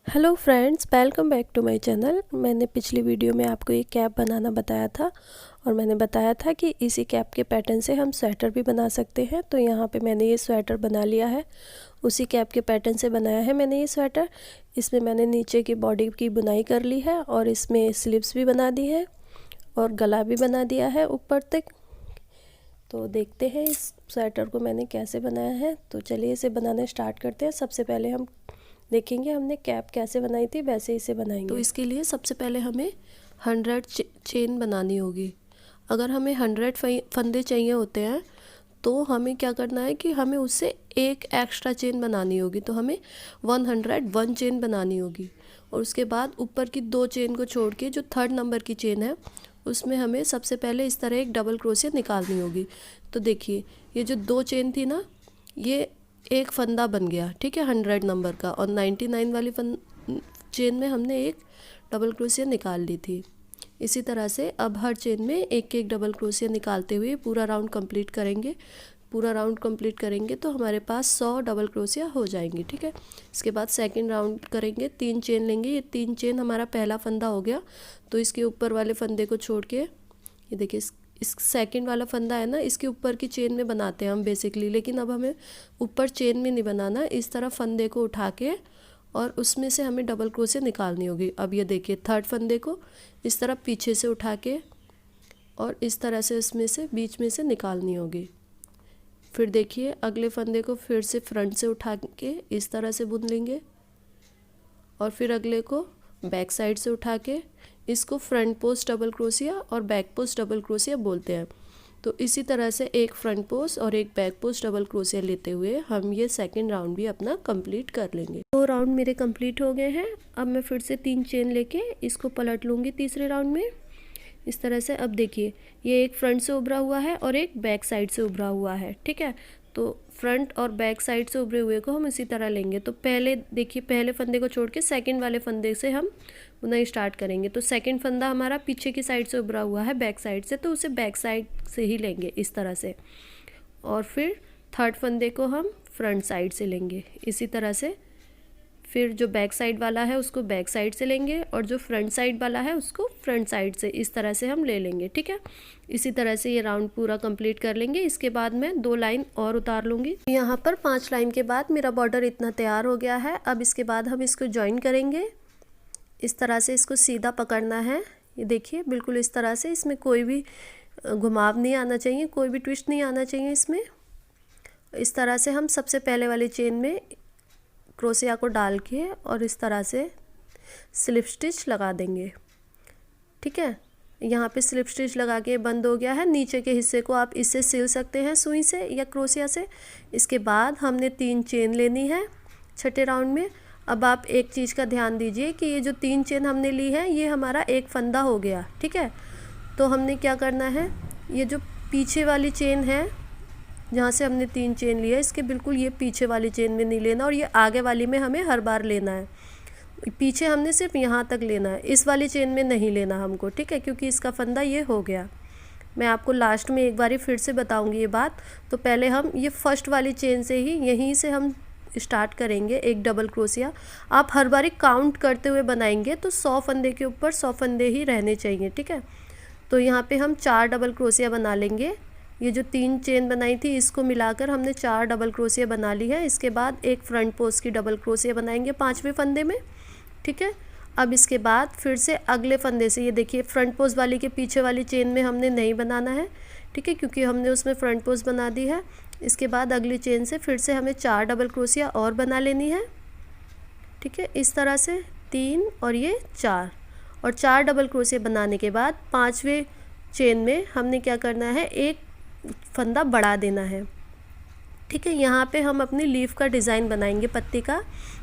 Hello friends, welcome back to my channel. मैंने पिछली video में आपको एक कैप बनाना बताया था और मैंने बताया था कि इसी कैप के पैटर्न से हम स्वेटर भी बना सकते हैं। तो यहाँ पे मैंने ये स्वेटर बना लिया है, उसी कैप के पैटर्न से बनाया है मैंने ये स्वेटर। इसमें मैंने नीचे की बॉडी की बुनाई कर ली है और इसमें स्लीव्स भी बना दी है और गला भी बना दिया है ऊपर तक। तो देखते हैं इस स्वेटर को मैंने कैसे बनाया है। तो चलिए इसे बनाना स्टार्ट करते हैं। सबसे पहले हम देखेंगे हमने कैप कैसे बनाई थी, वैसे इसे बनाएंगे। तो इसके लिए सबसे पहले हमें 100 चेन बनानी होगी। अगर हमें 100 फंदे चाहिए होते हैं तो हमें क्या करना है कि हमें उससे एक एक्स्ट्रा चेन बनानी होगी। तो हमें 101 चेन बनानी होगी और उसके बाद ऊपर की 2 चेन को छोड़ के जो 3rd नंबर की चेन है उसमें हमें सबसे पहले इस तरह एक डबल क्रोशिया निकालनी होगी। तो देखिए ये जो 2 चेन थी ना, ये एक फंदा बन गया, ठीक है, 100 नंबर का। और 99 वाली चेन में हमने एक डबल क्रोशिया निकाल ली थी। इसी तरह से अब हर चेन में एक एक डबल क्रोशिया निकालते हुए पूरा राउंड कंप्लीट करेंगे। पूरा राउंड कंप्लीट करेंगे तो हमारे पास 100 डबल क्रोशिया हो जाएंगी, ठीक है। इसके बाद सेकंड राउंड करेंगे, 3 चेन लेंगे। ये 3 चेन हमारा पहला फंदा हो गया। तो इसके ऊपर वाले फंदे को छोड़ के ये देखिए इस सेकंड वाला फंदा है ना, इसके ऊपर की चेन में बनाते हैं हम बेसिकली, लेकिन अब हमें ऊपर चेन में नहीं बनाना। इस तरह फंदे को उठा के और उसमें से हमें डबल क्रोशिया निकालनी होगी। अब ये देखिए 3rd फंदे को इस तरह पीछे से उठा के और इस तरह से उसमें से बीच में से निकालनी होगी। फिर देखिए अगले फंदे को फिर से फ्रंट से उठा के इस तरह से बुन लेंगे और फिर अगले को बैक साइड से उठा के इसको फ्रंट पोस्ट डबल क्रोशिया और बैक पोस्ट डबल क्रोशिया बोलते हैं। तो इसी तरह से एक फ्रंट पोस्ट और एक बैक पोस्ट डबल क्रोशिया लेते हुए हम ये सेकंड राउंड भी अपना कंप्लीट कर लेंगे। 2 राउंड मेरे कंप्लीट हो गए हैं। अब मैं फिर से 3 चेन लेके इसको पलट लूँगी तीसरे राउंड में इस तरह से। अब देखिए ये एक फ्रंट से उभरा हुआ है और एक बैक साइड से उभरा हुआ है, ठीक है। तो फ्रंट और बैक साइड से उभरे हुए को हम इसी तरह लेंगे। तो पहले देखिए पहले फंदे को छोड़ के सेकंड वाले फंदे से हम बुनाई स्टार्ट करेंगे। तो सेकंड फंदा हमारा पीछे की साइड से उभरा हुआ है बैक साइड से, तो उसे बैक साइड से ही लेंगे इस तरह से। और फिर 3rd फंदे को हम फ्रंट साइड से लेंगे इसी तरह से। फिर जो बैक साइड वाला है उसको बैक साइड से लेंगे और जो फ्रंट साइड वाला है उसको फ्रंट साइड से इस तरह से हम ले लेंगे, ठीक है। इसी तरह से ये राउंड पूरा कंप्लीट कर लेंगे। इसके बाद मैं 2 लाइन और उतार लूँगी। यहाँ पर 5 लाइन के बाद मेरा बॉर्डर इतना तैयार हो गया है। अब इसके बाद हम इसको ज्वाइन करेंगे। इस तरह से इसको सीधा पकड़ना है। ये देखिए बिल्कुल इस तरह से, इसमें कोई भी घुमाव नहीं आना चाहिए, कोई भी ट्विस्ट नहीं आना चाहिए इसमें। इस तरह से हम सबसे पहले वाली चेन में क्रोशिया को डाल के और इस तरह से स्लिप स्टिच लगा देंगे, ठीक है। यहाँ पे स्लिप स्टिच लगा के बंद हो गया है। नीचे के हिस्से को आप इससे सिल सकते हैं सुई से या क्रोशिया से। इसके बाद हमने 3 चेन लेनी है छठे राउंड में। अब आप एक चीज़ का ध्यान दीजिए कि ये जो 3 चेन हमने ली है ये हमारा एक फंदा हो गया, ठीक है। तो हमने क्या करना है, ये जो पीछे वाली चेन है जहाँ से हमने 3 चेन लिया, इसके बिल्कुल ये पीछे वाली चेन में नहीं लेना और ये आगे वाली में हमें हर बार लेना है। पीछे हमने सिर्फ यहाँ तक लेना है, इस वाली चेन में नहीं लेना हमको, ठीक है, क्योंकि इसका फंदा ये हो गया। मैं आपको लास्ट में एक बारी फिर से बताऊंगी ये बात। तो पहले हम ये फर्स्ट वाली चेन से ही यहीं से हम स्टार्ट करेंगे एक डबल क्रोशिया। आप हर बारी काउंट करते हुए बनाएंगे तो 100 फंदे के ऊपर 100 फंदे ही रहने चाहिए, ठीक है। तो यहाँ पे हम 4 डबल क्रोशिया बना लेंगे। ये जो 3 चेन बनाई थी इसको मिलाकर हमने 4 डबल क्रोशिया बना ली है। इसके बाद एक फ्रंट पोस्ट की डबल क्रोशिया बनाएंगे 5वें फंदे में, ठीक है। अब इसके बाद फिर से अगले फंदे से, ये देखिए फ्रंट पोस्ट वाली के पीछे वाली चेन में हमने नहीं बनाना है, ठीक है, क्योंकि हमने उसमें फ्रंट पोस्ट बना दी है। इसके बाद अगली चेन से फिर से हमें 4 डबल क्रोशिया और बना लेनी है, ठीक है। इस तरह से 3 और ये 4 और 4 डबल क्रोशिया बनाने के बाद 5वें चेन में हमने क्या करना है, एक फंदा बढ़ा देना है, ठीक है। यहाँ पे हम अपनी लीफ का डिज़ाइन बनाएंगे पत्ती का।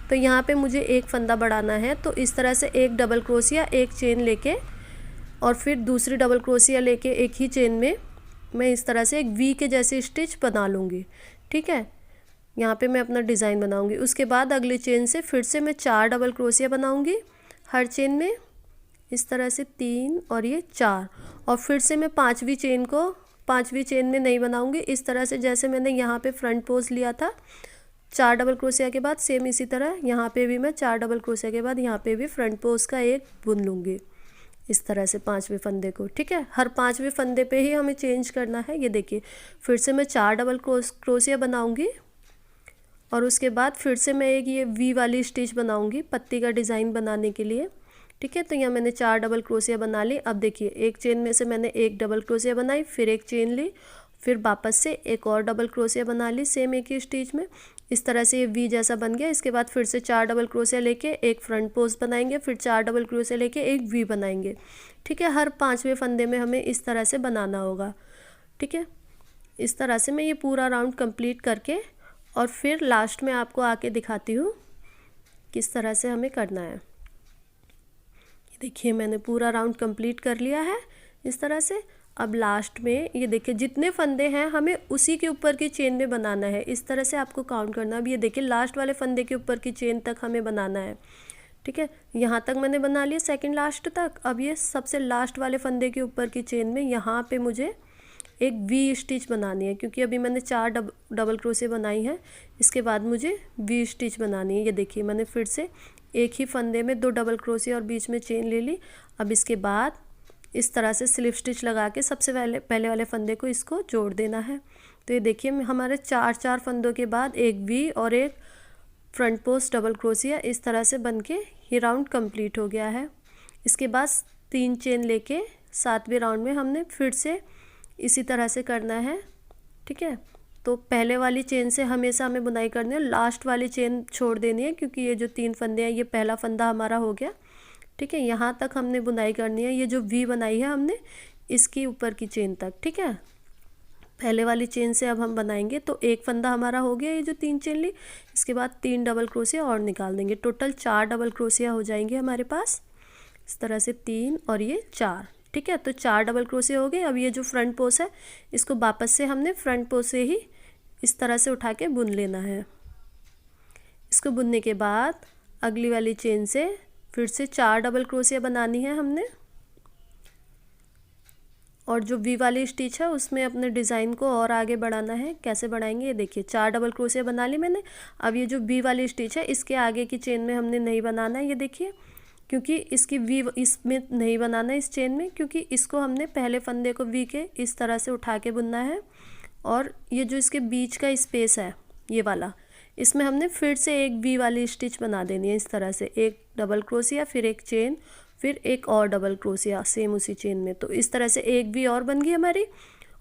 तो यहाँ पे मुझे एक फंदा बढ़ाना है। तो इस तरह से एक डबल क्रोशिया एक चेन लेके और फिर दूसरी डबल क्रोशिया लेके एक ही चेन में मैं इस तरह से एक वी के जैसी स्टिच बना लूँगी, ठीक है। यहाँ पे मैं अपना डिज़ाइन बनाऊँगी। उसके बाद अगली चेन से फिर से मैं 4 डबल क्रोशिया बनाऊँगी हर चेन में इस तरह से 3 और ये 4 और फिर से मैं 5वीं चेन में नहीं बनाऊँगी। इस तरह से जैसे मैंने यहाँ पे फ्रंट पोस्ट लिया था 4 डबल क्रोशिया के बाद सेम इसी तरह यहाँ पे भी मैं 4 डबल क्रोशिया के बाद यहाँ पे भी फ्रंट पोस्ट का एक बुन लूँगी इस तरह से 5वें फंदे को। ठीक है, हर 5वें फंदे पे ही हमें चेंज करना है। ये देखिए फिर से मैं 4 डबल क्रोशिया बनाऊँगी और उसके बाद फिर से मैं एक ये वी वाली स्टिच बनाऊँगी पत्ती का डिज़ाइन बनाने के लिए। ठीक है, तो यहाँ मैंने 4 डबल क्रोशिया बना ली। अब देखिए एक चेन में से मैंने एक डबल क्रोशिया बनाई, फिर एक चेन ली, फिर वापस से एक और डबल क्रोशिया बना ली सेम एक ही स्टिच में। इस तरह से ये वी जैसा बन गया। इसके बाद फिर से 4 डबल क्रोशिया लेके एक फ्रंट पोस्ट बनाएंगे, फिर 4 डबल क्रोशिया लेके एक वी बनाएंगे। ठीक है, हर 5वें फंदे में हमें इस तरह से बनाना होगा। ठीक है, इस तरह से मैं ये पूरा राउंड कंप्लीट करके और फिर लास्ट में आपको आके दिखाती हूँ किस तरह से हमें करना है। देखिए मैंने पूरा राउंड कंप्लीट कर लिया है इस तरह से। अब लास्ट में ये देखिए जितने फंदे हैं हमें उसी के ऊपर की चेन में बनाना है। इस तरह से आपको काउंट करना। अब ये देखिए लास्ट वाले फंदे के ऊपर की चेन तक हमें बनाना है। ठीक है, यहाँ तक मैंने बना लिया सेकंड लास्ट तक। अब ये सबसे लास्ट वाले फंदे के ऊपर की चेन में यहाँ पे मुझे एक वी स्टिच बनानी है, क्योंकि अभी मैंने 4 डबल क्रोशिया बनाई है। इसके बाद मुझे वी स्टिच बनानी है। ये देखिए मैंने फिर से एक ही फंदे में 2 डबल क्रोशिया और बीच में चेन ले ली। अब इसके बाद इस तरह से स्लिप स्टिच लगा के सबसे पहले वाले फंदे को इसको जोड़ देना है। तो ये देखिए हमारे 4 फंदों के बाद एक वी और एक फ्रंट पोस्ट डबल क्रोशिया इस तरह से बन के ये राउंड कंप्लीट हो गया है। इसके बाद 3 चेन लेके 7वें राउंड में हमने फिर से इसी तरह से करना है। ठीक है, तो पहले वाली चेन से हमेशा हमें बुनाई करनी है, लास्ट वाली चेन छोड़ देनी है, क्योंकि ये जो 3 फंदे हैं ये पहला फंदा हमारा हो गया। ठीक है, यहाँ तक हमने बुनाई करनी है। ये जो वी बनाई है हमने इसके ऊपर की चेन तक। ठीक है, पहले वाली चेन से अब हम बनाएंगे। तो एक फंदा हमारा हो गया, ये जो 3 चेन ली। इसके बाद 3 डबल क्रोशिया और निकाल देंगे। टोटल 4 डबल क्रोशिया हो जाएंगे हमारे पास इस तरह से, 3 और ये 4। ठीक है, तो 4 डबल क्रोशिया हो गए। अब ये जो फ्रंट पोस्ट है इसको वापस से हमने फ्रंट पोस्ट से ही इस तरह से उठा के बुन लेना है। इसको बुनने के बाद अगली वाली चेन से फिर से 4 डबल क्रोशिया बनानी है हमने, और जो वी वाली स्टिच है उसमें अपने डिज़ाइन को और आगे बढ़ाना है। कैसे बढ़ाएंगे, ये देखिए 4 डबल क्रोशिया बना ली मैंने। अब ये जो वी वाली स्टिच है इसके आगे की चेन में हमने नहीं बनाना है। ये देखिए, क्योंकि इसकी वी इसमें नहीं बनाना है इस चेन में, क्योंकि इसको हमने पहले फंदे को वी के इस तरह से उठा के बुनना है। और ये जो इसके बीच का स्पेस है ये वाला, इसमें हमने फिर से एक वी वाली स्टिच बना देनी है इस तरह से। एक डबल क्रोशिया, फिर एक चेन, फिर एक और डबल क्रोशिया सेम उसी चेन में। तो इस तरह से एक वी और बन गई हमारी।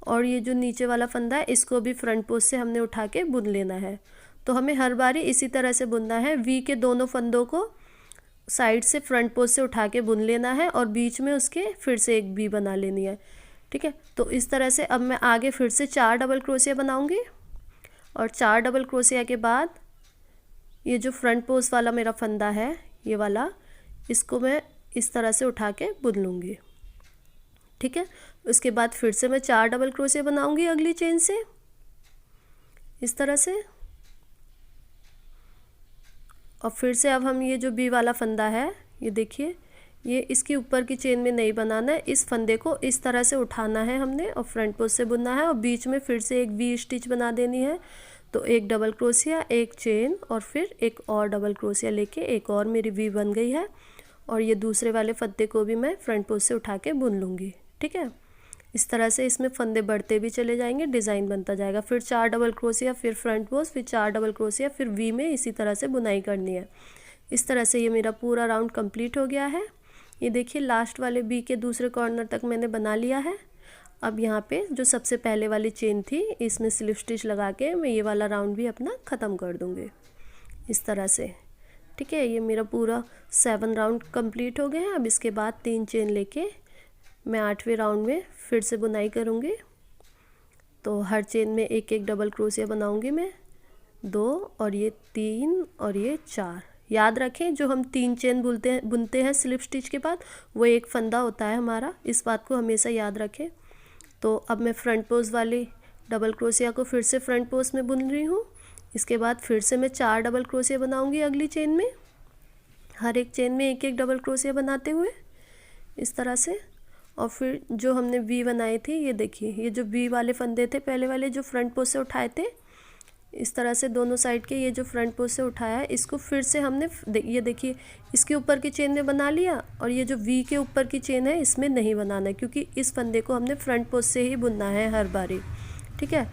और ये जो नीचे वाला फंदा है इसको भी फ्रंट पोस्ट से हमने उठा के बुन लेना है। तो हमें हर बारी इसी तरह से बुनना है। वी के दोनों फंदों को साइड से फ्रंट पोस्ट से उठा के बुन लेना है और बीच में उसके फिर से एक वी बना लेनी है। ठीक है, तो इस तरह से अब मैं आगे फिर से 4 डबल क्रोशिया बनाऊंगी। और 4 डबल क्रोशिया के बाद ये जो फ्रंट पोस्ट वाला मेरा फंदा है ये वाला, इसको मैं इस तरह से उठा के बुन लूँगी। ठीक है, उसके बाद फिर से मैं 4 डबल क्रोशिया बनाऊंगी अगली चेन से इस तरह से। और फिर से अब हम ये जो बी वाला फंदा है ये देखिए, ये इसके ऊपर की चेन में नहीं बनाना है। इस फंदे को इस तरह से उठाना है हमने और फ्रंट पोस्ट से बुनना है और बीच में फिर से एक वी स्टिच बना देनी है। तो एक डबल क्रोशिया, एक चेन और फिर एक और डबल क्रोशिया लेके एक और मेरी वी बन गई है। और ये दूसरे वाले फंदे को भी मैं फ्रंट पोस्ट से उठा के बुन लूँगी। ठीक है, इस तरह से इसमें फंदे बढ़ते भी चले जाएंगे, डिज़ाइन बनता जाएगा। फिर 4 डबल क्रोशिया, फिर फ्रंट पोस्ट, फिर 4 डबल क्रोशिया, फिर वी में इसी तरह से बुनाई करनी है। इस तरह से ये मेरा पूरा राउंड कंप्लीट हो गया है। ये देखिए लास्ट वाले बी के दूसरे कॉर्नर तक मैंने बना लिया है। अब यहाँ पे जो सबसे पहले वाली चेन थी इसमें स्लिप स्टिच लगा के मैं ये वाला राउंड भी अपना ख़त्म कर दूँगी इस तरह से। ठीक है, ये मेरा पूरा 7 राउंड कंप्लीट हो गए हैं। अब इसके बाद 3 चेन लेके मैं 8वें राउंड में फिर से बुनाई करूँगी। तो हर चेन में एक एक डबल क्रोशिया बनाऊँगी मैं, 2 और ये 3 और ये 4। याद रखें जो हम 3 चेन बुनते हैं स्लिप स्टिच के बाद वो एक फंदा होता है हमारा, इस बात को हमेशा याद रखें। तो अब मैं फ्रंट पोस्ट वाली डबल क्रोशिया को फिर से फ्रंट पोस्ट में बुन रही हूँ। इसके बाद फिर से मैं 4 डबल क्रोशिया बनाऊँगी अगली चेन में, हर एक चेन में एक एक डबल क्रोशिया बनाते हुए इस तरह से। और फिर जो हमने वी बनाई थी ये देखिए, ये जो वी वाले फंदे थे पहले वाले जो फ्रंट पोस्ट से उठाए थे इस तरह से दोनों साइड के ये जो फ्रंट पोस्ट से उठाया है इसको फिर से हमने ये देखिए इसके ऊपर की चेन में बना लिया, और ये जो वी के ऊपर की चेन है इसमें नहीं बनाना है, क्योंकि इस फंदे को हमने फ्रंट पोस्ट से ही बुनना है हर बारी। ठीक है,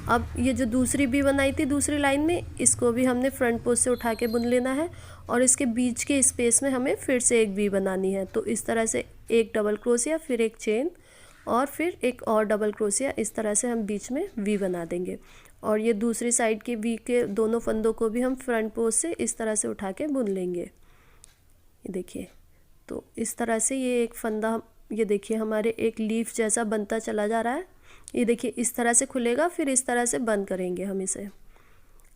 अब ये जो दूसरी वी बनाई थी दूसरी लाइन में, इसको भी हमने फ्रंट पोस्ट से उठा के बुन लेना है, और इसके बीच के स्पेस में हमें फिर से एक वी बनानी है। तो इस तरह से एक डबल क्रोशिया, फिर एक चेन, और फिर एक और डबल क्रोशिया, इस तरह से हम बीच में वी बना देंगे। और ये दूसरी साइड के वी के दोनों फंदों को भी हम फ्रंट पोस्ट से इस तरह से उठा के बुन लेंगे। ये देखिए, तो इस तरह से ये एक फंदा, ये देखिए हमारे एक लीफ जैसा बनता चला जा रहा है। ये देखिए इस तरह से खुलेगा, फिर इस तरह से बंद करेंगे हम इसे।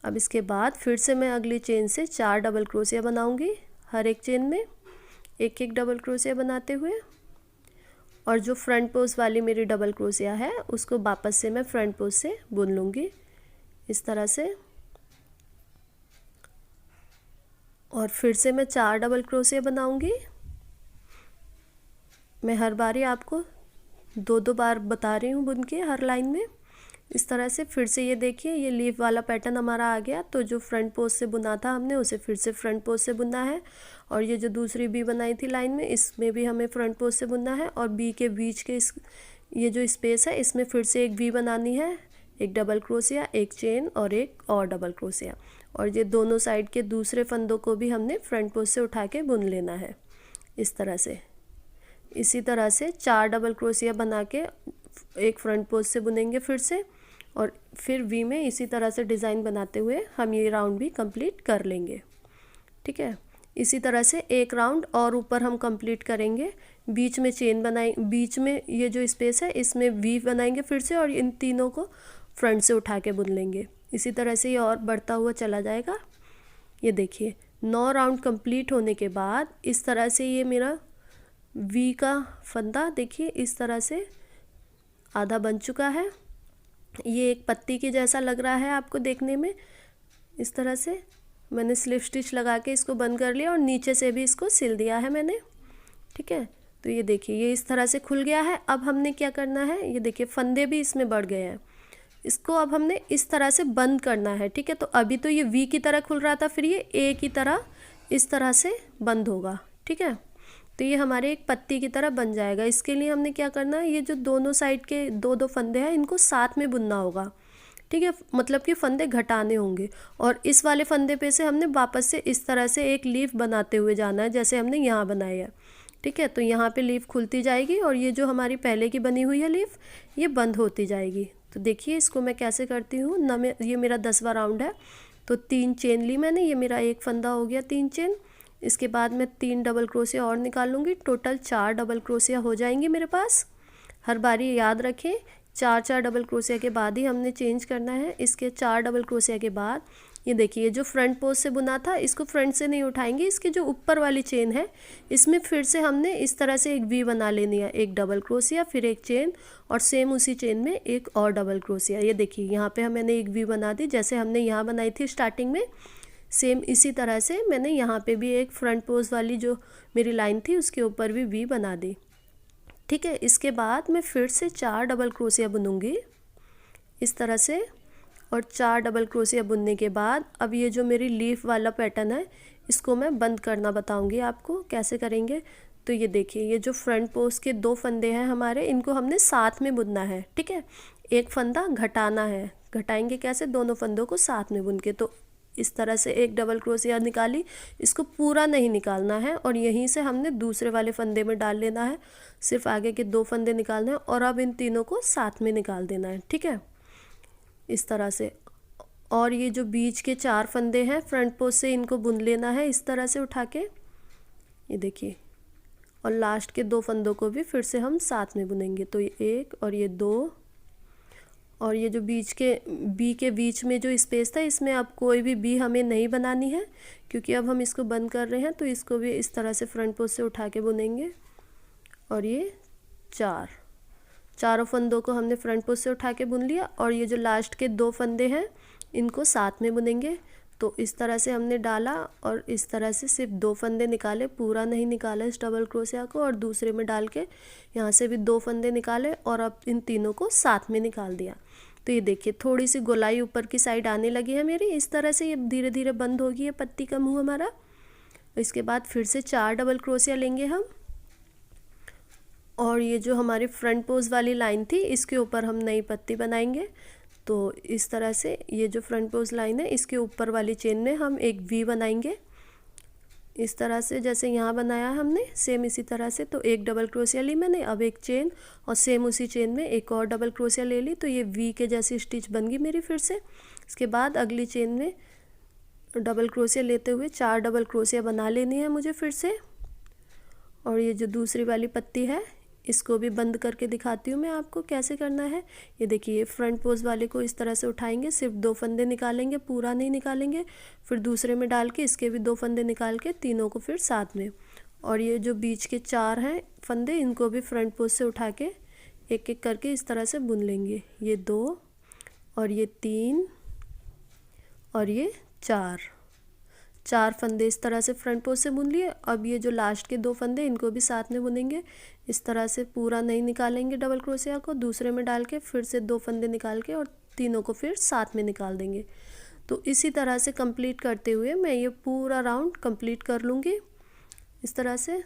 अब इसके बाद फिर से मैं अगली चेन से 4 डबल क्रोशिया बनाऊंगी, हर एक चेन में एक एक डबल क्रोशिया बनाते हुए, और जो फ्रंट पोस्ट वाली मेरी डबल क्रोशिया है उसको वापस से मैं फ्रंट पोस्ट से बुन लूँगी इस तरह से। और फिर से मैं 4 डबल क्रोशिया बनाऊंगी। मैं हर बारी आपको 2-2 बार बता रही हूँ बुन के हर लाइन में। इस तरह से फिर से ये देखिए ये लीफ वाला पैटर्न हमारा आ गया। तो जो फ्रंट पोस्ट से बुना था हमने उसे फिर से फ्रंट पोस्ट से बुनना है, और ये जो दूसरी बी बनाई थी लाइन में इसमें भी हमें फ्रंट पोस्ट से बुनना है, और बी के बीच के ये जो स्पेस है इसमें फिर से एक वी बनानी है, एक डबल क्रोशिया, एक चेन और एक और डबल क्रोशिया। और ये दोनों साइड के दूसरे फंदों को भी हमने फ्रंट पोस्ट से उठा के बुन लेना है इस तरह से। इसी तरह से 4 डबल क्रोशिया बना के एक फ्रंट पोस्ट से बुनेंगे फिर से, और फिर वी में इसी तरह से डिज़ाइन बनाते हुए हम ये राउंड भी कंप्लीट कर लेंगे। ठीक है, इसी तरह से एक राउंड और ऊपर हम कंप्लीट करेंगे। बीच में चेन बनाए, बीच में ये जो स्पेस है इसमें वी बनाएंगे फिर से, और इन तीनों को फ्रंट से उठा के बुन लेंगे। इसी तरह से ये और बढ़ता हुआ चला जाएगा। ये देखिए 9 राउंड कंप्लीट होने के बाद इस तरह से ये मेरा वी का फंदा देखिए इस तरह से आधा बन चुका है। ये एक पत्ती के जैसा लग रहा है आपको देखने में। इस तरह से मैंने स्लिप स्टिच लगा के इसको बंद कर लिया, और नीचे से भी इसको सिल दिया है मैंने। ठीक है, तो ये देखिए ये इस तरह से खुल गया है। अब हमने क्या करना है, ये देखिए फंदे भी इसमें बढ़ गए हैं, इसको अब हमने इस तरह से बंद करना है। ठीक है, तो अभी तो ये वी की तरह खुल रहा था, फिर ये ए की तरह इस तरह से बंद होगा। ठीक है, तो ये हमारे एक पत्ती की तरह बन जाएगा। इसके लिए हमने क्या करना है, ये जो दोनों साइड के 2-2 फंदे हैं इनको साथ में बुनना होगा। ठीक है, मतलब कि फंदे घटाने होंगे, और इस वाले फंदे पे से हमने वापस से इस तरह से एक लीफ बनाते हुए जाना है जैसे हमने यहाँ बनाई है। ठीक है, तो यहाँ पे लीफ खुलती जाएगी, और ये जो हमारी पहले की बनी हुई है लीफ ये बंद होती जाएगी। तो देखिए इसको मैं कैसे करती हूँ ना। ये मेरा 10वां राउंड है, तो 3 चेन ली मैंने, ये मेरा एक फंदा हो गया 3 चेन। इसके बाद मैं 3 डबल क्रोशिया और निकाल लूँगी, टोटल 4 डबल क्रोशिया हो जाएंगी मेरे पास। हर बारी याद रखें 4-4 डबल क्रोशिया के बाद ही हमने चेंज करना है। इसके 4 डबल क्रोशिया के बाद ये देखिए जो फ्रंट पोस्ट से बुना था इसको फ्रंट से नहीं उठाएंगे, इसके जो ऊपर वाली चेन है इसमें फिर से हमने इस तरह से एक वी बना लेनी है, एक डबल क्रोशिया फिर एक चेन, और सेम उसी चेन में एक और डबल क्रोशिया। ये देखिए यहाँ पे मैंने एक वी बना दी जैसे हमने यहाँ बनाई थी स्टार्टिंग में। सेम इसी तरह से मैंने यहाँ पे भी एक फ्रंट पोस्ट वाली जो मेरी लाइन थी उसके ऊपर भी वी बना दी। ठीक है, इसके बाद मैं फिर से 4 डबल क्रोशिया बुनूंगी इस तरह से, और 4 डबल क्रोशिया बुनने के बाद अब ये जो मेरी लीफ वाला पैटर्न है इसको मैं बंद करना बताऊंगी आपको कैसे करेंगे। तो ये देखिए ये जो फ्रंट पोस्ट के 2 फंदे हैं हमारे इनको हमने साथ में बुनना है। ठीक है, एक फंदा घटाना है, घटाएंगे कैसे, दोनों फंदों को साथ में बुन के। तो इस तरह से एक डबल क्रोशिया निकाली, इसको पूरा नहीं निकालना है, और यहीं से हमने दूसरे वाले फंदे में डाल लेना है, सिर्फ आगे के 2 फंदे निकालने हैं, और अब इन तीनों को साथ में निकाल देना है। ठीक है, इस तरह से। और ये जो बीच के 4 फंदे हैं फ्रंट पोस्ट से इनको बुन लेना है इस तरह से उठा के, ये देखिए, और लास्ट के 2 फंदों को भी फिर से हम साथ में बुनेंगे। तो ये 1 और ये 2, और ये जो बीच के बी के बीच में जो स्पेस था इसमें अब कोई भी बी हमें नहीं बनानी है, क्योंकि अब हम इसको बंद कर रहे हैं। तो इसको भी इस तरह से फ्रंट पोस्ट से उठा के बुनेंगे, और ये 4 फंदों को हमने फ्रंट पोस्ट से उठा के बुन लिया, और ये जो लास्ट के 2 फंदे हैं इनको साथ में बुनेंगे। तो इस तरह से हमने डाला, और इस तरह से सिर्फ 2 फंदे निकाले, पूरा नहीं निकाला इस डबल क्रोशिया को, और दूसरे में डाल के यहाँ से भी 2 फंदे निकाले, और अब इन तीनों को साथ में निकाल दिया। तो ये देखिए थोड़ी सी गोलाई ऊपर की साइड आने लगी है मेरी। इस तरह से ये धीरे धीरे बंद होगी ये पत्ती का मुंह हमारा। इसके बाद फिर से 4 डबल क्रोशिया लेंगे हम, और ये जो हमारी फ्रंट पोज वाली लाइन थी इसके ऊपर हम नई पत्ती बनाएंगे। तो इस तरह से ये जो फ्रंट पोज लाइन है इसके ऊपर वाली चेन में हम एक वी बनाएंगे। इस तरह से जैसे यहाँ बनाया हमने सेम इसी तरह से। तो एक डबल क्रोशिया ली मैंने, अब एक चेन और सेम उसी चेन में एक और डबल क्रोशिया ले ली। तो ये वी के जैसी स्टिच बन गई मेरी फिर से। इसके बाद अगली चेन में डबल क्रोशिया लेते हुए 4 डबल क्रोशिया बना लेनी है मुझे फिर से। और ये जो दूसरी वाली पत्ती है इसको भी बंद करके दिखाती हूँ मैं आपको कैसे करना है। ये देखिए फ्रंट पोज वाले को इस तरह से उठाएंगे, सिर्फ 2 फंदे निकालेंगे, पूरा नहीं निकालेंगे। फिर दूसरे में डाल के इसके भी 2 फंदे निकाल के तीनों को फिर साथ में। और ये जो बीच के 4 हैं फंदे इनको भी फ्रंट पोज से उठा के एक एक करके इस तरह से बुन लेंगे। ये 2 और ये 3 और ये 4 फंदे इस तरह से फ्रंट पोज से बुन लिए। अब ये जो लास्ट के 2 फंदे इनको भी साथ में बुनेंगे। इस तरह से पूरा नहीं निकालेंगे डबल क्रोशिया को, दूसरे में डाल के फिर से 2 फंदे निकाल के और तीनों को फिर साथ में निकाल देंगे। तो इसी तरह से कंप्लीट करते हुए मैं ये पूरा राउंड कंप्लीट कर लूँगी इस तरह से।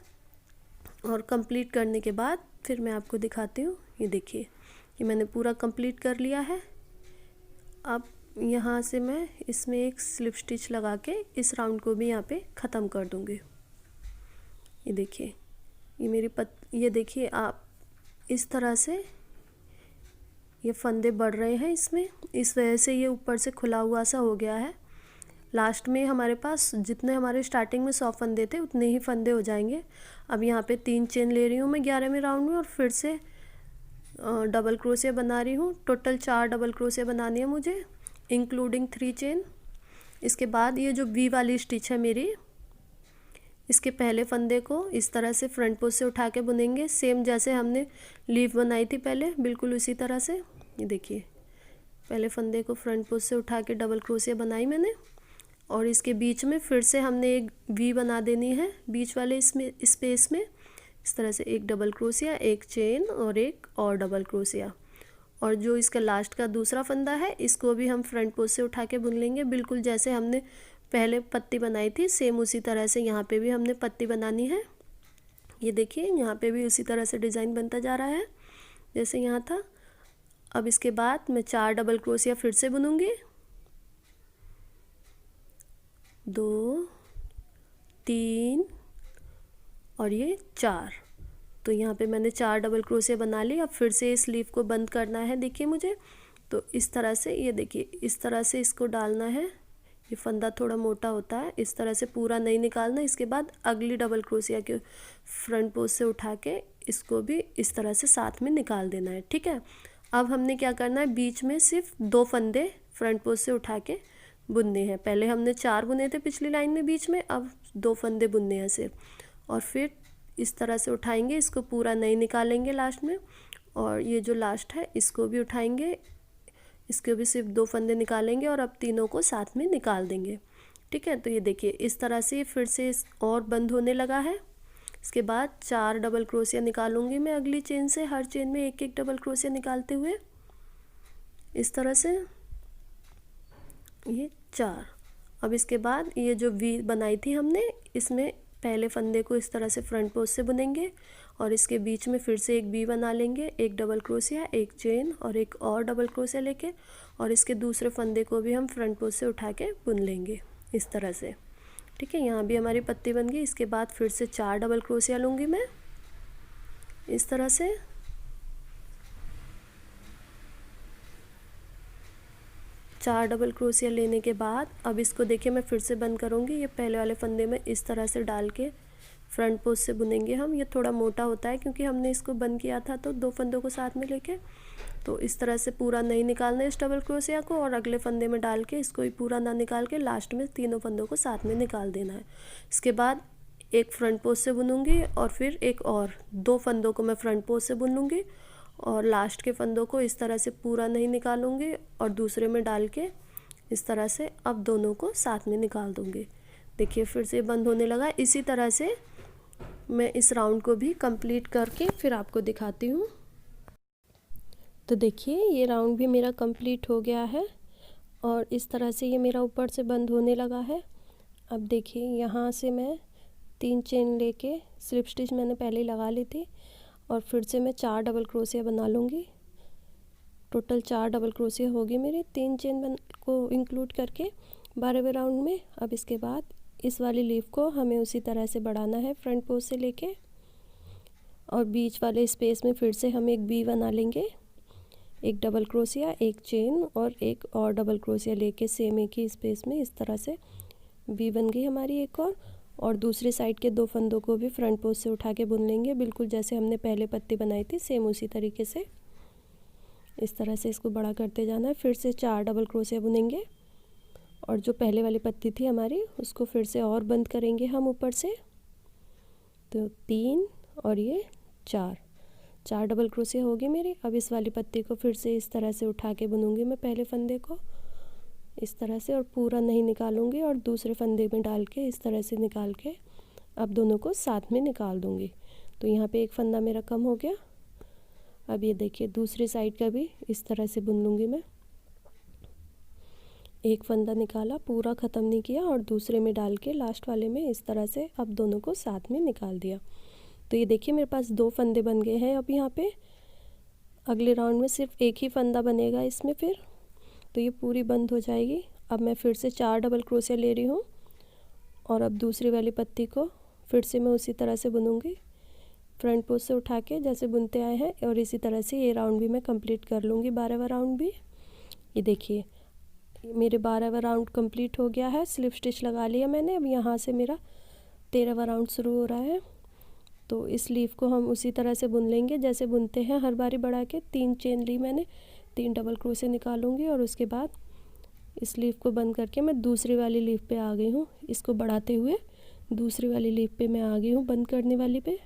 और कंप्लीट करने के बाद फिर मैं आपको दिखाती हूँ। ये देखिए ये मैंने पूरा कंप्लीट कर लिया है। अब यहाँ से मैं इसमें एक स्लिप स्टिच लगा के इस राउंड को भी यहाँ पे ख़त्म कर दूँगी। ये देखिए ये मेरी ये देखिए आप इस तरह से ये फंदे बढ़ रहे हैं इसमें, इस वजह से ये ऊपर से खुला हुआ सा हो गया है। लास्ट में हमारे पास जितने हमारे स्टार्टिंग में 100 फंदे थे उतने ही फंदे हो जाएंगे। अब यहाँ पे 3 चेन ले रही हूँ मैं 11वें राउंड में और फिर से डबल क्रोशिया बना रही हूँ। टोटल 4 डबल क्रोशिया बनानी है मुझे इंक्लूडिंग 3 चेन। इसके बाद ये जो वी वाली स्टिच है मेरी, इसके पहले फंदे को इस तरह से फ्रंट पोज से उठा के बुनेंगे, सेम जैसे हमने लीफ बनाई थी पहले, बिल्कुल उसी तरह से। ये देखिए पहले फंदे को फ्रंट पोज से उठा के डबल क्रोशिया बनाई मैंने, और इसके बीच में फिर से हमने एक वी बना देनी है बीच वाले इसमें स्पेस में। इस तरह से एक डबल क्रोशिया, एक चेन और एक और डबल क्रोशिया। और जो इसका लास्ट का दूसरा फंदा है इसको भी हम फ्रंट पोज से उठा के बुन लेंगे, बिल्कुल जैसे हमने पहले पत्ती बनाई थी सेम उसी तरह से यहाँ पे भी हमने पत्ती बनानी है। ये देखिए यहाँ पे भी उसी तरह से डिज़ाइन बनता जा रहा है जैसे यहाँ था। अब इसके बाद मैं 4 डबल क्रोशिया फिर से बुनूंगी, 2 3 और ये 4। तो यहाँ पे मैंने 4 डबल क्रोशिया बना ली। अब फिर से इस लीफ को बंद करना है देखिए मुझे। तो इस तरह से ये देखिए इस तरह से इसको डालना है। ये फंदा थोड़ा मोटा होता है, इस तरह से पूरा नहीं निकालना। इसके बाद अगली डबल क्रोशिया के फ्रंट पोज से उठा के इसको भी इस तरह से साथ में निकाल देना है, ठीक है। अब हमने क्या करना है, बीच में सिर्फ 2 फंदे फ्रंट पोज से उठा के बुनने हैं। पहले हमने 4 बुने थे पिछली लाइन में बीच में, अब 2 फंदे बुनने हैं सिर्फ। और फिर इस तरह से उठाएंगे, इसको पूरा नहीं निकालेंगे लास्ट में। और ये जो लास्ट है इसको भी उठाएंगे, इसके भी सिर्फ 2 फंदे निकालेंगे और अब तीनों को साथ में निकाल देंगे, ठीक है। तो ये देखिए इस तरह से फिर से और बंद होने लगा है। इसके बाद 4 डबल क्रोशिया निकालूंगी मैं अगली चेन से, हर चेन में एक एक डबल क्रोशिया निकालते हुए इस तरह से, ये 4। अब इसके बाद ये जो वी बनाई थी हमने, इसमें पहले फंदे को इस तरह से फ्रंट पोज से बुनेंगे और इसके बीच में फिर से एक वी बना लेंगे, एक डबल क्रोशिया, एक चेन और एक और डबल क्रोशिया लेके, और इसके दूसरे फंदे को भी हम फ्रंट पोज से उठा के बुन लेंगे इस तरह से, ठीक है। यहाँ भी हमारी पत्ती बन गई। इसके बाद फिर से 4 डबल क्रोशिया लूँगी मैं इस तरह से। चार डबल क्रोशिया लेने के बाद अब इसको देखिए मैं फिर से बंद करूँगी। ये पहले वाले फंदे में इस तरह से डाल के फ्रंट पोज से बुनेंगे हम। ये थोड़ा मोटा होता है क्योंकि हमने इसको बंद किया था तो 2 फंदों को साथ में लेके, तो इस तरह से पूरा नहीं निकालना है इस डबल क्रोशिया को, और अगले फंदे में डाल के इसको ही पूरा ना निकाल के लास्ट में तीनों फंदों को साथ में निकाल देना है। इसके बाद एक फ्रंट पोज से बुनूंगी और फिर एक और 2 फंदों को मैं फ्रंट पोज से बुन लूँगी और लास्ट के फंदों को इस तरह से पूरा नहीं निकालूंगी और दूसरे में डाल के इस तरह से अब दोनों को साथ में निकाल दूंगी। देखिए फिर से बंद होने लगा। इसी तरह से मैं इस राउंड को भी कंप्लीट करके फिर आपको दिखाती हूँ। तो देखिए ये राउंड भी मेरा कंप्लीट हो गया है और इस तरह से ये मेरा ऊपर से बंद होने लगा है। अब देखिए यहाँ से मैं 3 चेन लेके स्लिप स्टिच मैंने पहले ही लगा ली थी और फिर से मैं 4 डबल क्रोशिया बना लूँगी। टोटल 4 डबल क्रोशिया होगी मेरी 3 चेन को इंक्लूड करके 12वें राउंड में। अब इसके बाद इस वाली लीफ को हमें उसी तरह से बढ़ाना है फ्रंट पोस्ट से लेके और बीच वाले स्पेस में फिर से हम एक वी बना लेंगे, एक डबल क्रोशिया, एक चेन और एक और डबल क्रोशिया लेके सेम एक ही स्पेस में इस तरह से वी बन गई हमारी एक और दूसरी साइड के 2 फंदों को भी फ्रंट पोस्ट से उठा के बुन लेंगे, बिल्कुल जैसे हमने पहले पत्ती बनाई थी सेम उसी तरीके से। इस तरह से इसको बड़ा करते जाना है। फिर से 4 डबल क्रोशिया बुनेंगे और जो पहले वाली पत्ती थी हमारी उसको फिर से और बंद करेंगे हम ऊपर से। तो 3 और ये 4 डबल क्रोशिया होगी मेरी। अब इस वाली पत्ती को फिर से इस तरह से उठा के बुनूंगी मैं पहले फंदे को इस तरह से और पूरा नहीं निकालूंगी और दूसरे फंदे में डाल के इस तरह से निकाल के अब दोनों को साथ में निकाल दूंगी। तो यहाँ पे एक फंदा मेरा कम हो गया। अब ये देखिए दूसरी साइड का भी इस तरह से बुन लूँगी मैं। एक फंदा निकाला, पूरा ख़त्म नहीं किया और दूसरे में डाल के लास्ट वाले में इस तरह से अब दोनों को साथ में निकाल दिया। तो ये देखिए मेरे पास 2 फंदे बन गए हैं। अब यहाँ पे अगले राउंड में सिर्फ एक ही फंदा बनेगा इसमें फिर, तो ये पूरी बंद हो जाएगी। अब मैं फिर से 4 डबल क्रोशिया ले रही हूँ और अब दूसरी वाली पत्ती को फिर से मैं उसी तरह से बुनूँगी फ्रंट पोस्ट से उठा के जैसे बुनते आए हैं और इसी तरह से ये राउंड भी मैं कंप्लीट कर लूँगी 12वां राउंड भी। ये देखिए मेरे 12वां राउंड कंप्लीट हो गया है, स्लिप स्टिच लगा लिया मैंने। अब यहाँ से मेरा 13वां राउंड शुरू हो रहा है। तो इस लीफ को हम उसी तरह से बुन लेंगे जैसे बुनते हैं हर बारी बढ़ा के। 3 चेन ली मैंने, 3 डबल क्रोशिया निकालूंगी और उसके बाद इस लीफ को बंद करके मैं दूसरी वाली लीफ पे आ गई हूँ। इसको बढ़ाते हुए दूसरी वाली लीफ पे मैं आ गई हूँ बंद करने वाली पे।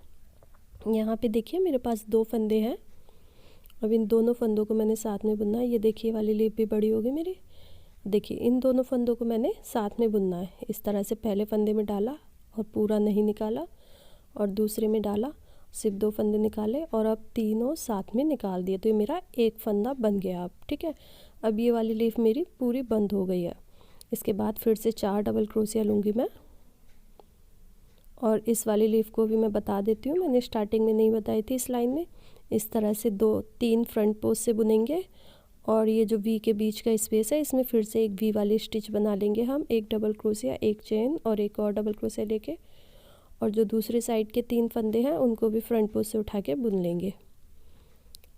यहाँ पे देखिए मेरे पास 2 फंदे हैं। अब इन दोनों फंदों को मैंने साथ में बुनना है। ये देखिए वाली लीफ भी बड़ी होगी मेरी। देखिए इन दोनों फंदों को मैंने साथ में बुनना है। इस तरह से पहले फंदे में डाला और पूरा नहीं निकाला और दूसरे में डाला, सिर्फ 2 फंदे निकाले और अब तीनों साथ में निकाल दिए। तो ये मेरा एक फंदा बन गया अब, ठीक है। अब ये वाली लीफ मेरी पूरी बंद हो गई है। इसके बाद फिर से 4 डबल क्रोशिया लूँगी मैं और इस वाली लीफ को भी मैं बता देती हूँ, मैंने स्टार्टिंग में नहीं बताई थी इस लाइन में। इस तरह से 2-3 फ्रंट पोस्ट से बुनेंगे और ये जो वी के बीच का स्पेस है इसमें फिर से एक वी वाली स्टिच बना लेंगे हम, एक डबल क्रोशिया, एक चेन और एक और डबल क्रोशिया लेके और जो दूसरी साइड के 3 फंदे हैं उनको भी फ्रंट पोस्ट से उठा के बुन लेंगे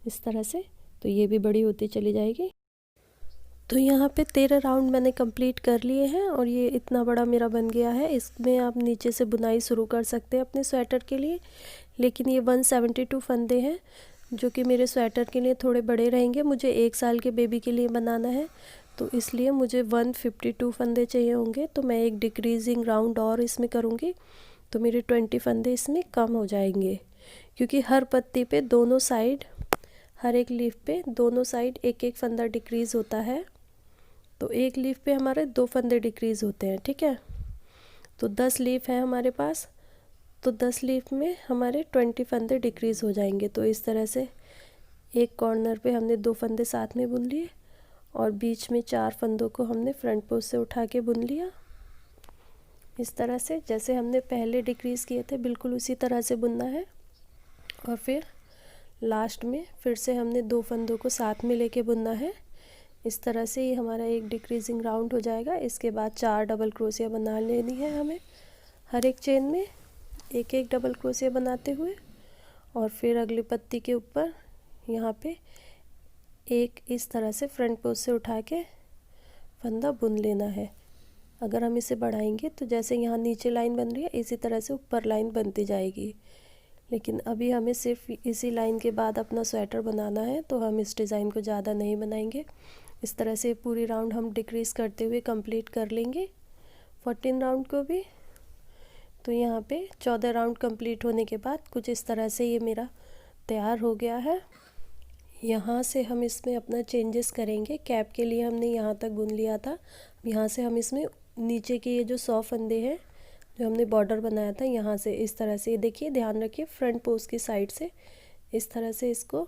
इस तरह से। तो ये भी बड़ी होती चली जाएगी। तो यहाँ पे 13 राउंड मैंने कंप्लीट कर लिए हैं और ये इतना बड़ा मेरा बन गया है। इसमें आप नीचे से बुनाई शुरू कर सकते हैं अपने स्वेटर के लिए, लेकिन ये 172 फंदे हैं जो कि मेरे स्वेटर के लिए थोड़े बड़े रहेंगे। मुझे 1 साल के बेबी के लिए बनाना है तो इसलिए मुझे 152 फंदे चाहिए होंगे। तो मैं एक डिक्रीजिंग राउंड और इसमें करूँगी तो मेरे 20 फंदे इसमें कम हो जाएंगे, क्योंकि हर पत्ती पे दोनों साइड, हर एक लीफ पे दोनों साइड एक एक फंदा डिक्रीज़ होता है। तो एक लीफ पे हमारे 2 फंदे डिक्रीज़ होते हैं, ठीक है। तो 10 लीफ है हमारे पास, तो 10 लीफ में हमारे 20 फंदे डिक्रीज़ हो जाएंगे। तो इस तरह से एक कॉर्नर पे हमने 2 फंदे साथ में बुन लिए और बीच में 4 फंदों को हमने फ्रंट पोस्ट से उठा के बुन लिया इस तरह से, जैसे हमने पहले डिक्रीज़ किए थे बिल्कुल उसी तरह से बुनना है। और फिर लास्ट में फिर से हमने 2 फंदों को साथ में लेके बुनना है। इस तरह से ये हमारा एक डिक्रीजिंग राउंड हो जाएगा। इसके बाद 4 डबल क्रोशिया बना लेनी है हमें, हर एक चेन में एक एक डबल क्रोशिया बनाते हुए और फिर अगली पत्ती के ऊपर यहाँ पे एक इस तरह से फ्रंट पोस्ट से उठा के फंदा बुन लेना है। अगर हम इसे बढ़ाएंगे तो जैसे यहाँ नीचे लाइन बन रही है इसी तरह से ऊपर लाइन बनती जाएगी, लेकिन अभी हमें सिर्फ इसी लाइन के बाद अपना स्वेटर बनाना है तो हम इस डिज़ाइन को ज़्यादा नहीं बनाएंगे। इस तरह से पूरी राउंड हम डिक्रीज़ करते हुए कंप्लीट कर लेंगे 14 राउंड को भी। तो यहाँ पे 14 राउंड कंप्लीट होने के बाद कुछ इस तरह से ये मेरा तैयार हो गया है। यहाँ से हम इसमें अपना चेंजेस करेंगे। कैप के लिए हमने यहाँ तक बुन लिया था, यहाँ से हम इसमें नीचे के ये जो 100 फंदे हैं जो हमने बॉर्डर बनाया था यहाँ से इस तरह से, ये देखिए ध्यान रखिए फ्रंट पोस्ट की साइड से इस तरह से इसको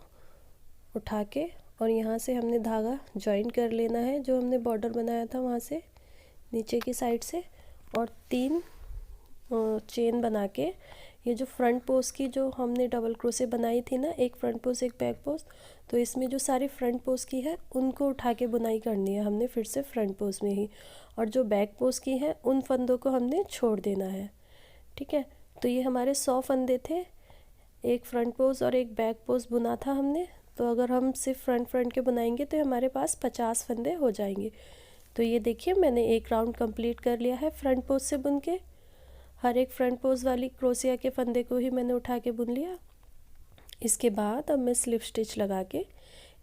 उठा के और यहाँ से हमने धागा जॉइन कर लेना है जो हमने बॉर्डर बनाया था वहाँ से नीचे की साइड से, और 3 चेन बना के ये जो फ्रंट पोस्ट की जो हमने डबल क्रोशे बनाई थी ना, एक फ्रंट पोस्ट एक बैक पोस्ट, तो इसमें जो सारी फ्रंट पोस्ट की है उनको उठा के बुनाई करनी है हमने फिर से फ्रंट पोस्ट में ही, और जो बैक पोस्ट की है उन फंदों को हमने छोड़ देना है। ठीक है, तो ये हमारे 100 फंदे थे, एक फ्रंट पोस्ट और एक बैक पोस्ट बुना था हमने। तो अगर हम सिर्फ फ्रंट के बनाएंगे तो हमारे पास 50 फंदे हो जाएंगे। तो ये देखिए मैंने एक राउंड कंप्लीट कर लिया है फ्रंट पोस्ट से बुन के। हर एक फ्रंट पोस्ट वाली क्रोशिया के फंदे को ही मैंने उठा के बुन लिया। इसके बाद अब मैं स्लिप स्टिच लगा के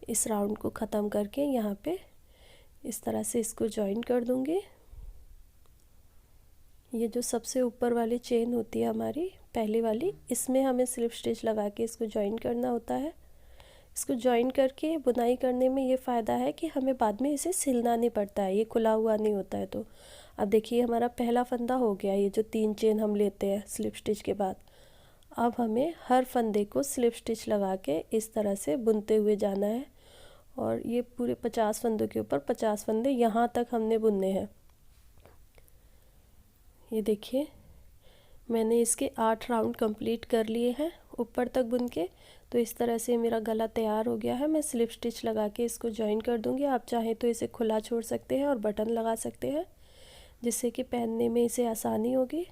इस राउंड को ख़त्म करके यहाँ पे इस तरह से इसको जॉइन कर दूँगी। ये जो सबसे ऊपर वाली चेन होती है हमारी पहली वाली, इसमें हमें स्लिप स्टिच लगा के इसको जॉइन करना होता है। इसको जॉइन करके बुनाई करने में ये फ़ायदा है कि हमें बाद में इसे सिलना नहीं पड़ता है, ये खुला हुआ नहीं होता है। तो अब देखिए हमारा पहला फंदा हो गया, ये जो 3 चेन हम लेते हैं स्लिप स्टिच के बाद। अब हमें हर फंदे को स्लिप स्टिच लगा के इस तरह से बुनते हुए जाना है, और ये पूरे 50 फंदों के ऊपर 50 फंदे यहाँ तक हमने बुनने हैं। ये देखिए मैंने इसके 8 राउंड कंप्लीट कर लिए हैं ऊपर तक बुन के। तो इस तरह से मेरा गला तैयार हो गया है। मैं स्लिप स्टिच लगा के इसको जॉइन कर दूंगी। आप चाहें तो इसे खुला छोड़ सकते हैं और बटन लगा सकते हैं, जिससे कि पहनने में इसे आसानी होगी।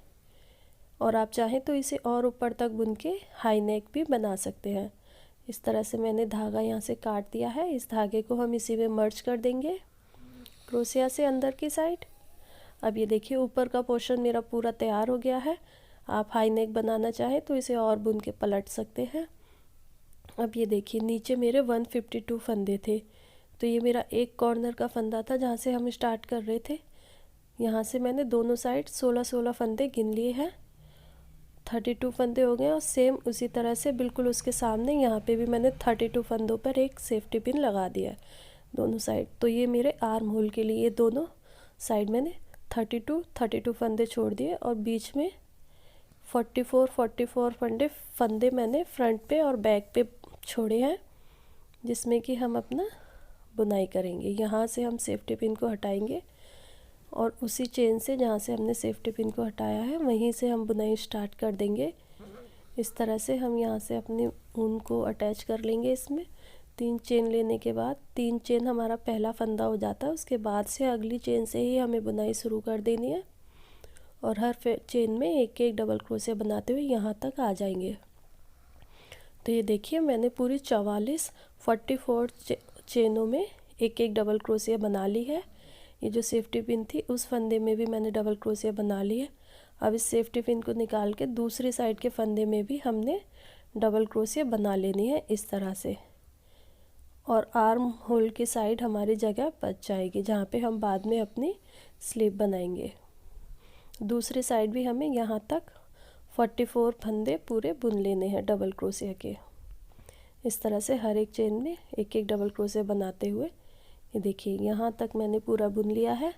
और आप चाहें तो इसे और ऊपर तक बुन के हाई नेक भी बना सकते हैं। इस तरह से मैंने धागा यहाँ से काट दिया है। इस धागे को हम इसी में मर्ज कर देंगे क्रोशिया से अंदर की साइड। अब ये देखिए ऊपर का पोर्शन मेरा पूरा तैयार हो गया है। आप हाई नेक बनाना चाहें तो इसे और बुन के पलट सकते हैं। अब ये देखिए नीचे मेरे 152 फंदे थे। तो ये मेरा एक कॉर्नर का फंदा था जहाँ से हम स्टार्ट कर रहे थे। यहाँ से मैंने दोनों साइड 16-16 फंदे गिन लिए हैं, 32 फंदे हो गए। और सेम उसी तरह से बिल्कुल उसके सामने यहाँ पे भी मैंने 32 फंदों पर एक सेफ्टी पिन लगा दिया है दोनों साइड। तो ये मेरे आर्म होल के लिए दोनों साइड मैंने 32 फंदे छोड़ दिए, और बीच में 44 फंदे मैंने फ्रंट पे और बैक पे छोड़े हैं, जिसमें कि हम अपना बुनाई करेंगे। यहाँ से हम सेफ्टी पिन को हटाएंगे और उसी चेन से जहाँ से हमने सेफ्टी पिन को हटाया है वहीं से हम बुनाई स्टार्ट कर देंगे। इस तरह से हम यहाँ से अपने ऊन को अटैच कर लेंगे। इसमें 3 चेन लेने के बाद 3 चेन हमारा पहला फंदा हो जाता है। उसके बाद से अगली चेन से ही हमें बुनाई शुरू कर देनी है, और हर चेन में एक एक डबल क्रोशिया बनाते हुए यहाँ तक आ जाएंगे। तो ये देखिए मैंने पूरी 44 चेनों में एक एक डबल क्रोशिया बना ली है। ये जो सेफ्टी पिन थी उस फंदे में भी मैंने डबल क्रोशिया बना ली है। अब इस सेफ्टी पिन को निकाल के दूसरी साइड के फंदे में भी हमने डबल क्रोशिया बना लेनी है इस तरह से, और आर्म होल की साइड हमारी जगह बच जाएगी जहाँ पे हम बाद में अपनी स्लीव बनाएंगे। दूसरी साइड भी हमें यहाँ तक 44 फंदे पूरे बुन लेने हैं डबल क्रोशिया के। इस तरह से हर एक चेन में एक एक डबल क्रोशिया बनाते हुए ये देखिए यहाँ तक मैंने पूरा बुन लिया है।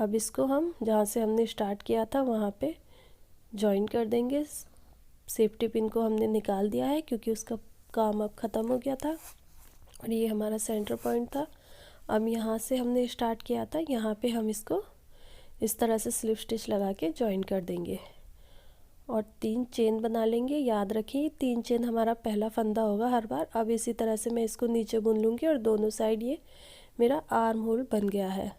अब इसको हम जहाँ से हमने स्टार्ट किया था वहाँ पे जॉइन कर देंगे। सेफ्टी पिन को हमने निकाल दिया है क्योंकि उसका काम अब ख़त्म हो गया था, और ये हमारा सेंटर पॉइंट था। अब यहाँ से हमने स्टार्ट किया था, यहाँ पे हम इसको इस तरह से स्लिप स्टिच लगा के जॉइन कर देंगे और 3 चेन बना लेंगे। याद रखिए 3 चेन हमारा पहला फंदा होगा हर बार। अब इसी तरह से मैं इसको नीचे बुन लूँगी और दोनों साइड ये मेरा आर्म होल बन गया है।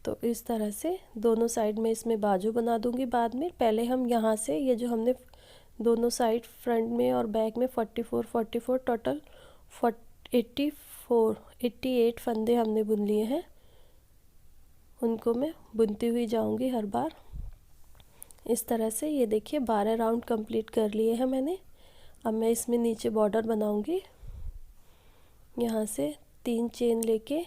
तो इस तरह से दोनों साइड में इसमें बाजू बना दूँगी बाद में। पहले हम यहाँ से ये जो हमने दोनों साइड फ्रंट में और बैक में 44 टोटल 88 फंदे हमने बुन लिए हैं, उनको मैं बुनती हुई जाऊंगी हर बार इस तरह से। ये देखिए 12 राउंड कंप्लीट कर लिए हैं मैंने। अब मैं इसमें नीचे बॉर्डर बनाऊंगी। यहाँ से 3 चेन लेके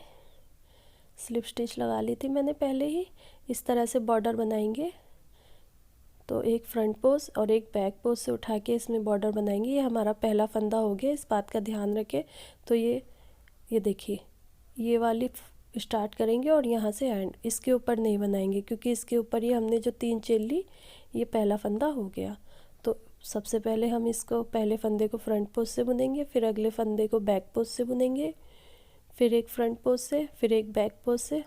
स्लिप स्टिच लगा ली थी मैंने पहले ही। इस तरह से बॉर्डर बनाएंगे। तो एक फ्रंट पोस्ट और एक बैक पोस्ट से उठा के इसमें बॉर्डर बनाएंगे। ये हमारा पहला फंदा हो गया, इस बात का ध्यान रखें। तो ये देखिए ये वाली स्टार्ट करेंगे और यहाँ से एंड, इसके ऊपर नहीं बनाएंगे क्योंकि इसके ऊपर ये हमने जो 3 चेन ली ये पहला फंदा हो गया। तो सबसे पहले हम इसको पहले फंदे को फ्रंट पोस्ट से बुनेंगे, फिर अगले फंदे को बैक पोस्ट से बुनेंगे, फिर एक फ्रंट पोस्ट से, फिर एक बैक पोस्ट से।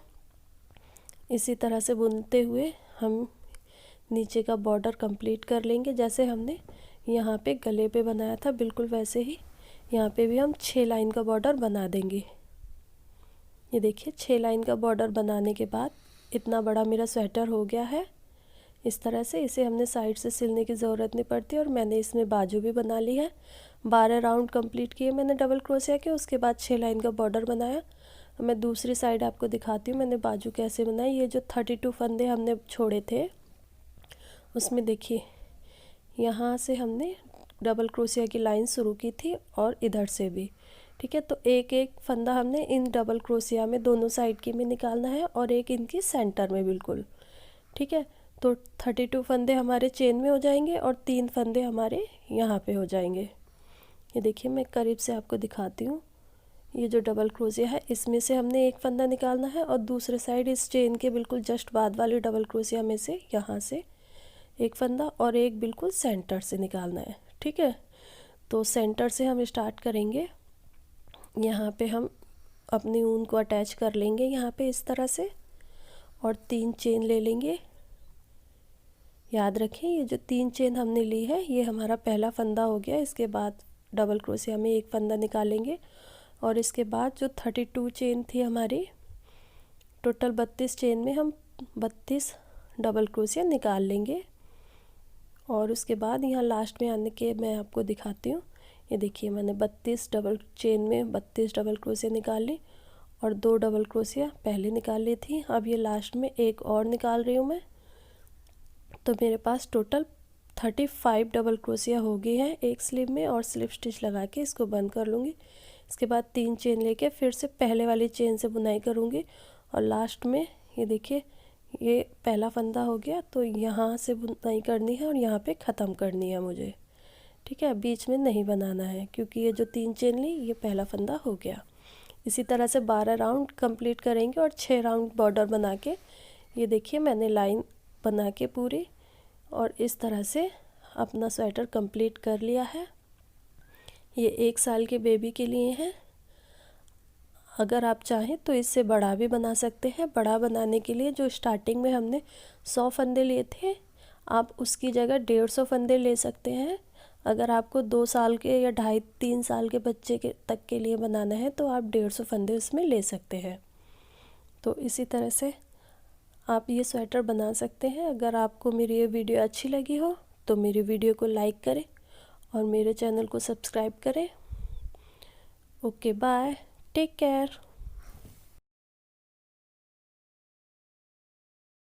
इसी तरह से बुनते हुए हम नीचे का बॉर्डर कंप्लीट कर लेंगे। जैसे हमने यहाँ पे गले पे बनाया था बिल्कुल वैसे ही यहाँ पे भी हम 6 लाइन का बॉर्डर बना देंगे। ये देखिए 6 लाइन का बॉर्डर बनाने के बाद इतना बड़ा मेरा स्वेटर हो गया है। इस तरह से इसे हमने साइड से सिलने की ज़रूरत नहीं पड़ती और मैंने इसमें बाजू भी बना ली है। 12 राउंड कंप्लीट किए मैंने डबल क्रोशिया के, उसके बाद 6 लाइन का बॉर्डर बनाया। मैं दूसरी साइड आपको दिखाती हूँ मैंने बाजू कैसे बनाई। ये जो 32 फंदे हमने छोड़े थे उसमें देखिए यहाँ से हमने डबल क्रोशिया की लाइन शुरू की थी और इधर से भी, ठीक है। तो एक एक फंदा हमने इन डबल क्रोशिया में दोनों साइड की में निकालना है और एक इनकी सेंटर में बिल्कुल, ठीक है। तो 32 फंदे हमारे चेन में हो जाएंगे और 3 फंदे हमारे यहाँ पे हो जाएंगे। ये देखिए मैं करीब से आपको दिखाती हूँ। ये जो डबल क्रोशिया है इसमें से हमने एक फंदा निकालना है और दूसरे साइड इस चेन के बिल्कुल जस्ट बाद वाली डबल क्रोशिया में से यहाँ से एक फंदा और एक बिल्कुल सेंटर से निकालना है, ठीक है। तो सेंटर से हम स्टार्ट करेंगे। यहाँ पे हम अपनी ऊन को अटैच कर लेंगे यहाँ पे इस तरह से और 3 चेन ले लेंगे। याद रखें ये जो 3 चेन हमने ली है ये हमारा पहला फंदा हो गया। इसके बाद डबल क्रोशिया में एक फंदा निकालेंगे और इसके बाद जो 32 चेन थी हमारी, टोटल 32 चेन में हम 32 डबल क्रोशिया निकाल लेंगे। और उसके बाद यहाँ लास्ट में आने के मैं आपको दिखाती हूँ। ये देखिए मैंने 32 डबल चेन में 32 डबल क्रोशिया निकाल ली और 2 डबल क्रोशिया पहले निकाल ली थी। अब ये लास्ट में एक और निकाल रही हूँ मैं। तो मेरे पास टोटल 35 डबल क्रोशिया हो गई है एक स्लीव में और स्लिप स्टिच लगा के इसको बंद कर लूँगी। इसके बाद 3 चेन लेके फिर से पहले वाली चेन से बुनाई करूँगी और लास्ट में ये देखिए ये पहला फंदा हो गया। तो यहाँ से बुनाई करनी है और यहाँ पे ख़त्म करनी है मुझे, ठीक है। बीच में नहीं बनाना है क्योंकि ये जो 3 चेन ली ये पहला फंदा हो गया। इसी तरह से 12 राउंड कंप्लीट करेंगे और 6 राउंड बॉर्डर बना के ये देखिए मैंने लाइन बना के पूरी और इस तरह से अपना स्वेटर कंप्लीट कर लिया है। ये 1 साल के बेबी के लिए है। अगर आप चाहें तो इससे बड़ा भी बना सकते हैं। बड़ा बनाने के लिए जो स्टार्टिंग में हमने 100 फंदे लिए थे आप उसकी जगह 150 फंदे ले सकते हैं। अगर आपको 2 साल के या 2.5-3 साल के बच्चे के तक के लिए बनाना है तो आप 150 फंदे उसमें ले सकते हैं। तो इसी तरह से आप ये स्वेटर बना सकते हैं। अगर आपको मेरी ये वीडियो अच्छी लगी हो तो मेरी वीडियो को लाइक करें और मेरे चैनल को सब्सक्राइब करें। Okay bye, take care.